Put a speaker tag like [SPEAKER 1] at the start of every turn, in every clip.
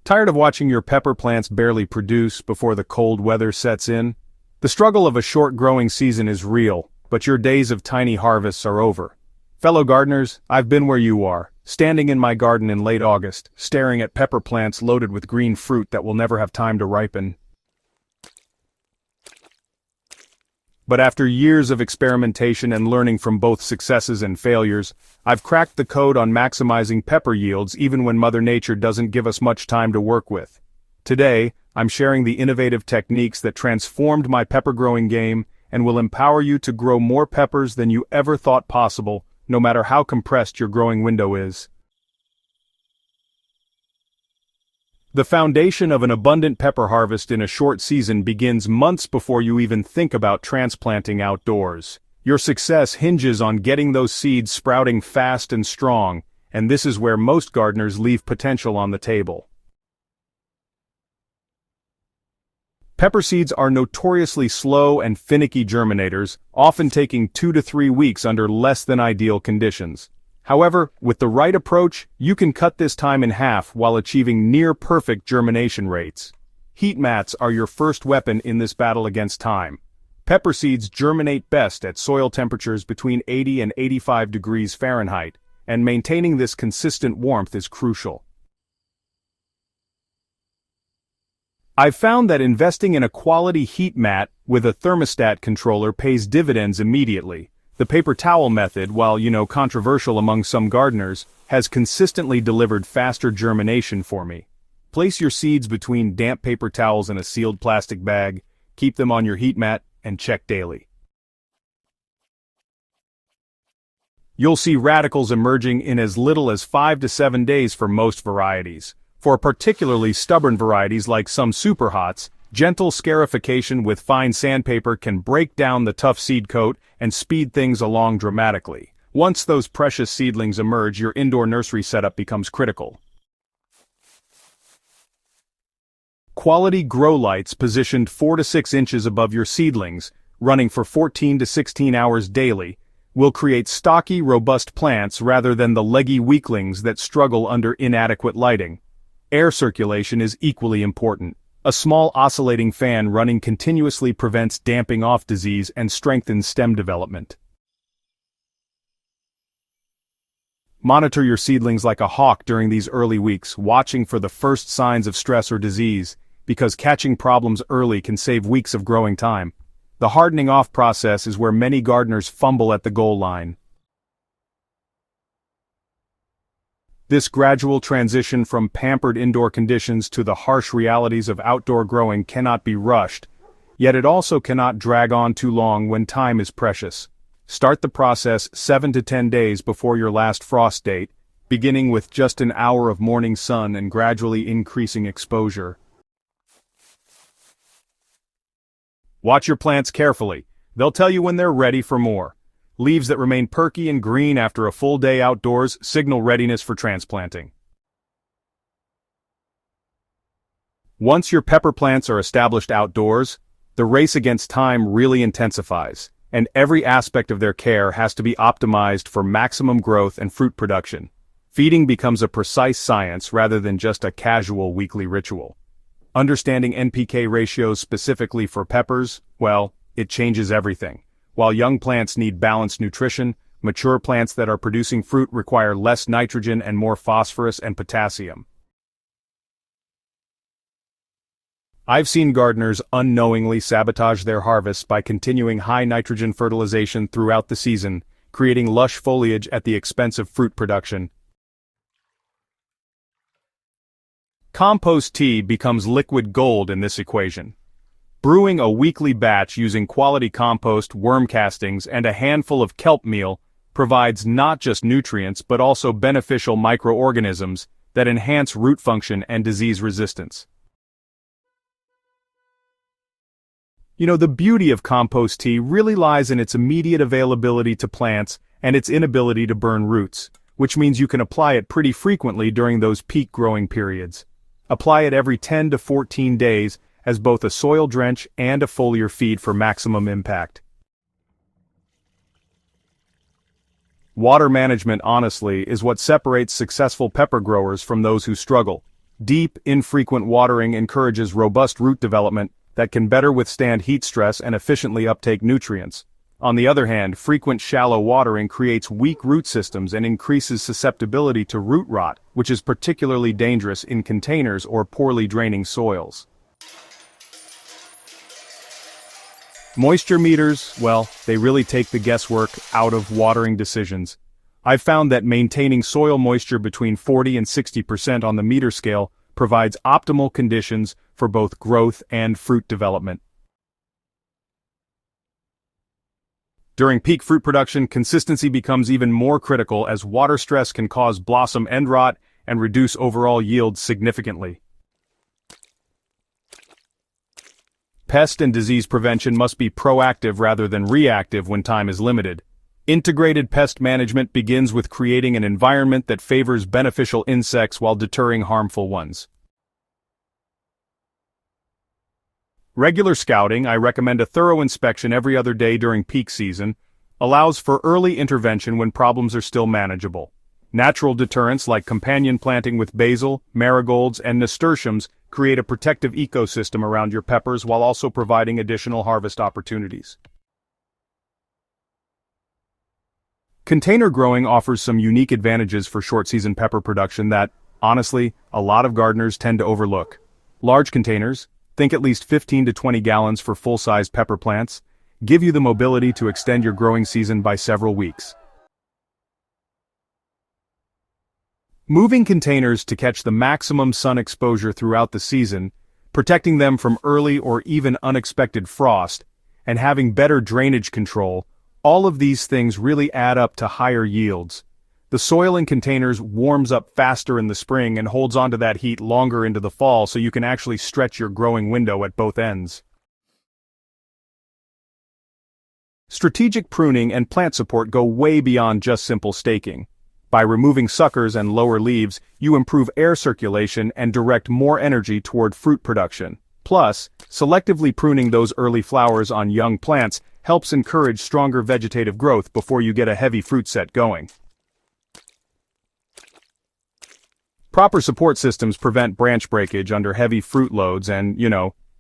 [SPEAKER 1] Tired of watching your pepper plants barely produce before the cold weather sets in? The struggle of a short growing season is real, but your days of tiny harvests are over. Fellow gardeners, I've been where you are, standing in my garden in late August, staring at pepper plants loaded with green fruit that will never have time to ripen. But after years of experimentation and learning from both successes and failures, I've cracked the code on maximizing pepper yields even when Mother Nature doesn't give us much time to work with. Today, I'm sharing the innovative techniques that transformed my pepper growing game and will empower you to grow more peppers than you ever thought possible, no matter how compressed your growing window is. The foundation of an abundant pepper harvest in a short season begins months before you even think about transplanting outdoors. Your success hinges on getting those seeds sprouting fast and strong, and this is where most gardeners leave potential on the table. Pepper seeds are notoriously slow and finicky germinators, often taking 2 to 3 weeks under less than ideal conditions. However, with the right approach, you can cut this time in half while achieving near-perfect germination rates. Heat mats are your first weapon in this battle against time. Pepper seeds germinate best at soil temperatures between 80 and 85 degrees Fahrenheit, and maintaining this consistent warmth is crucial. I've found that investing in a quality heat mat with a thermostat controller pays dividends immediately. The paper towel method, while controversial among some gardeners, has consistently delivered faster germination for me. Place your seeds between damp paper towels in a sealed plastic bag, keep them on your heat mat, and check daily. You'll see radicals emerging in as little as 5 to 7 days for most varieties. For particularly stubborn varieties like some superhots, gentle scarification with fine sandpaper can break down the tough seed coat and speed things along dramatically. Once those precious seedlings emerge, your indoor nursery setup becomes critical. Quality grow lights positioned 4 to 6 inches above your seedlings, running for 14 to 16 hours daily, will create stocky, robust plants rather than the leggy weaklings that struggle under inadequate lighting. Air circulation is equally important. A small oscillating fan running continuously prevents damping off disease and strengthens stem development. Monitor your seedlings like a hawk during these early weeks, watching for the first signs of stress or disease, because catching problems early can save weeks of growing time. The hardening off process is where many gardeners fumble at the goal line. This gradual transition from pampered indoor conditions to the harsh realities of outdoor growing cannot be rushed, yet it also cannot drag on too long when time is precious. Start the process 7 to 10 days before your last frost date, beginning with just an hour of morning sun and gradually increasing exposure. Watch your plants carefully. They'll tell you when they're ready for more. Leaves that remain perky and green after a full day outdoors signal readiness for transplanting. Once your pepper plants are established outdoors, the race against time really intensifies, and every aspect of their care has to be optimized for maximum growth and fruit production. Feeding becomes a precise science rather than just a casual weekly ritual. Understanding NPK ratios specifically for peppers, well, it changes everything. While young plants need balanced nutrition, mature plants that are producing fruit require less nitrogen and more phosphorus and potassium. I've seen gardeners unknowingly sabotage their harvests by continuing high nitrogen fertilization throughout the season, creating lush foliage at the expense of fruit production. Compost tea becomes liquid gold in this equation. Brewing a weekly batch using quality compost, worm castings, and a handful of kelp meal provides not just nutrients but also beneficial microorganisms that enhance root function and disease resistance. The beauty of compost tea really lies in its immediate availability to plants and its inability to burn roots, which means you can apply it pretty frequently during those peak growing periods. Apply it every 10 to 14 days as both a soil drench and a foliar feed for maximum impact. Water management, honestly, is what separates successful pepper growers from those who struggle. Deep, infrequent watering encourages robust root development that can better withstand heat stress and efficiently uptake nutrients. On the other hand, frequent shallow watering creates weak root systems and increases susceptibility to root rot, which is particularly dangerous in containers or poorly draining soils. Moisture meters, well, they really take the guesswork out of watering decisions. I've found that maintaining soil moisture between 40 and 60% on the meter scale provides optimal conditions for both growth and fruit development. During peak fruit production, consistency becomes even more critical as water stress can cause blossom end rot and reduce overall yield significantly. Pest and disease prevention must be proactive rather than reactive when time is limited. Integrated pest management begins with creating an environment that favors beneficial insects while deterring harmful ones. Regular scouting, I recommend a thorough inspection every other day during peak season, allows for early intervention when problems are still manageable. Natural deterrents like companion planting with basil, marigolds, and nasturtiums create a protective ecosystem around your peppers while also providing additional harvest opportunities. Container growing offers some unique advantages for short-season pepper production that, honestly, a lot of gardeners tend to overlook. Large containers, think at least 15 to 20 gallons for full-sized pepper plants, give you the mobility to extend your growing season by several weeks. Moving containers to catch the maximum sun exposure throughout the season, protecting them from early or even unexpected frost, and having better drainage control, all of these things really add up to higher yields. The soil in containers warms up faster in the spring and holds onto that heat longer into the fall, so you can actually stretch your growing window at both ends. Strategic pruning and plant support go way beyond just simple staking. By removing suckers and lower leaves, you improve air circulation and direct more energy toward fruit production. Plus, selectively pruning those early flowers on young plants helps encourage stronger vegetative growth before you get a heavy fruit set going. Proper support systems prevent branch breakage under heavy fruit loads and,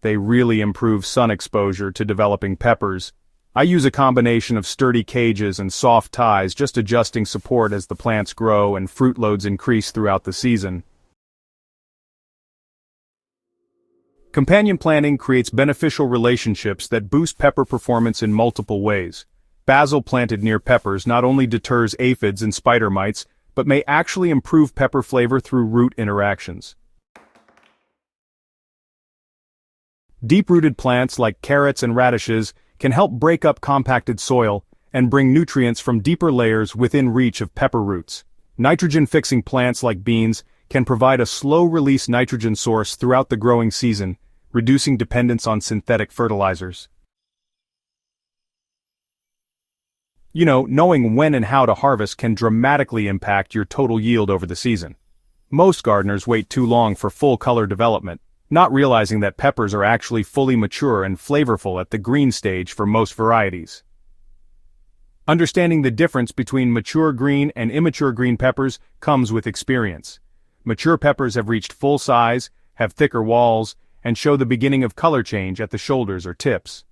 [SPEAKER 1] they really improve sun exposure to developing peppers. I use a combination of sturdy cages and soft ties, just adjusting support as the plants grow and fruit loads increase throughout the season. Companion planting creates beneficial relationships that boost pepper performance in multiple ways. Basil planted near peppers not only deters aphids and spider mites, but may actually improve pepper flavor through root interactions. Deep-rooted plants like carrots and radishes can help break up compacted soil and bring nutrients from deeper layers within reach of pepper roots. Nitrogen-fixing plants like beans can provide a slow-release nitrogen source throughout the growing season, reducing dependence on synthetic fertilizers. Knowing when and how to harvest can dramatically impact your total yield over the season. Most gardeners wait too long for full color development, not realizing that peppers are actually fully mature and flavorful at the green stage for most varieties. Understanding the difference between mature green and immature green peppers comes with experience. Mature peppers have reached full size, have thicker walls, and show the beginning of color change at the shoulders or tips.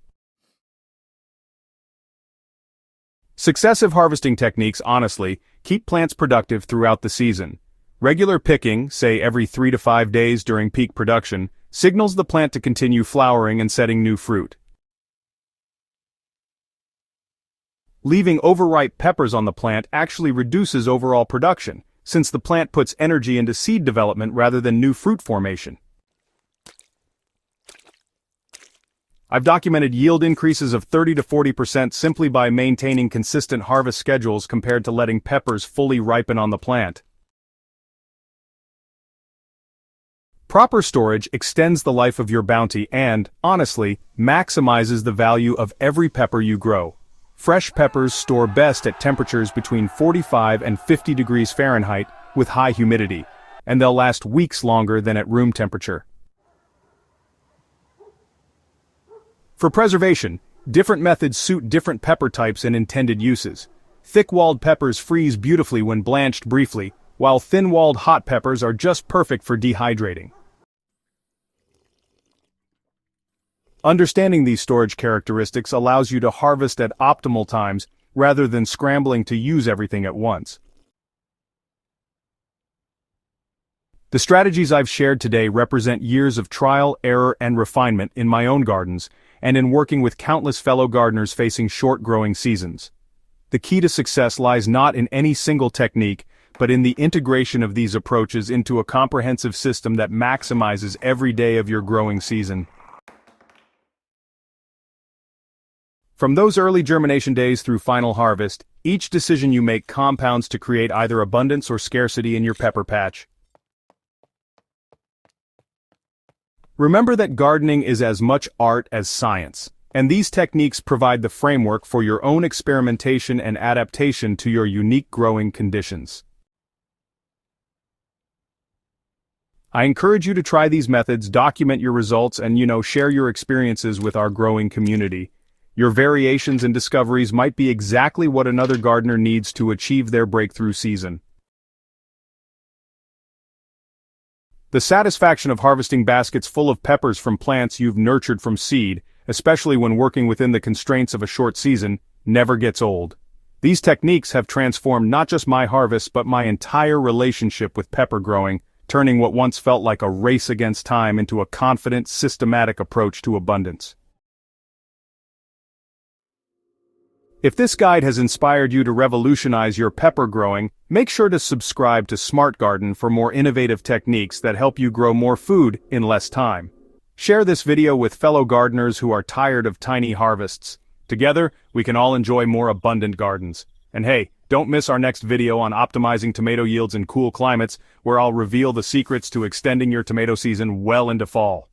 [SPEAKER 1] Successive harvesting techniques, honestly, keep plants productive throughout the season. Regular picking, say every 3 to 5 days during peak production, signals the plant to continue flowering and setting new fruit. Leaving overripe peppers on the plant actually reduces overall production, since the plant puts energy into seed development rather than new fruit formation. I've documented yield increases of 30 to 40% simply by maintaining consistent harvest schedules compared to letting peppers fully ripen on the plant. Proper storage extends the life of your bounty and, honestly, maximizes the value of every pepper you grow. Fresh peppers store best at temperatures between 45 and 50 degrees Fahrenheit with high humidity, and they'll last weeks longer than at room temperature. For preservation, different methods suit different pepper types and intended uses. Thick-walled peppers freeze beautifully when blanched briefly, while thin-walled hot peppers are just perfect for dehydrating. Understanding these storage characteristics allows you to harvest at optimal times rather than scrambling to use everything at once. The strategies I've shared today represent years of trial, error, and refinement in my own gardens, and in working with countless fellow gardeners facing short growing seasons. The key to success lies not in any single technique, but in the integration of these approaches into a comprehensive system that maximizes every day of your growing season. From those early germination days through final harvest, each decision you make compounds to create either abundance or scarcity in your pepper patch. Remember that gardening is as much art as science, and these techniques provide the framework for your own experimentation and adaptation to your unique growing conditions. I encourage you to try these methods, document your results, and share your experiences with our growing community. Your variations and discoveries might be exactly what another gardener needs to achieve their breakthrough season. The satisfaction of harvesting baskets full of peppers from plants you've nurtured from seed, especially when working within the constraints of a short season, never gets old. These techniques have transformed not just my harvest but my entire relationship with pepper growing, turning what once felt like a race against time into a confident, systematic approach to abundance. If this guide has inspired you to revolutionize your pepper growing, make sure to subscribe to Smart Garden for more innovative techniques that help you grow more food in less time. Share this video with fellow gardeners who are tired of tiny harvests. Together, we can all enjoy more abundant gardens. And hey, don't miss our next video on optimizing tomato yields in cool climates, where I'll reveal the secrets to extending your tomato season well into fall.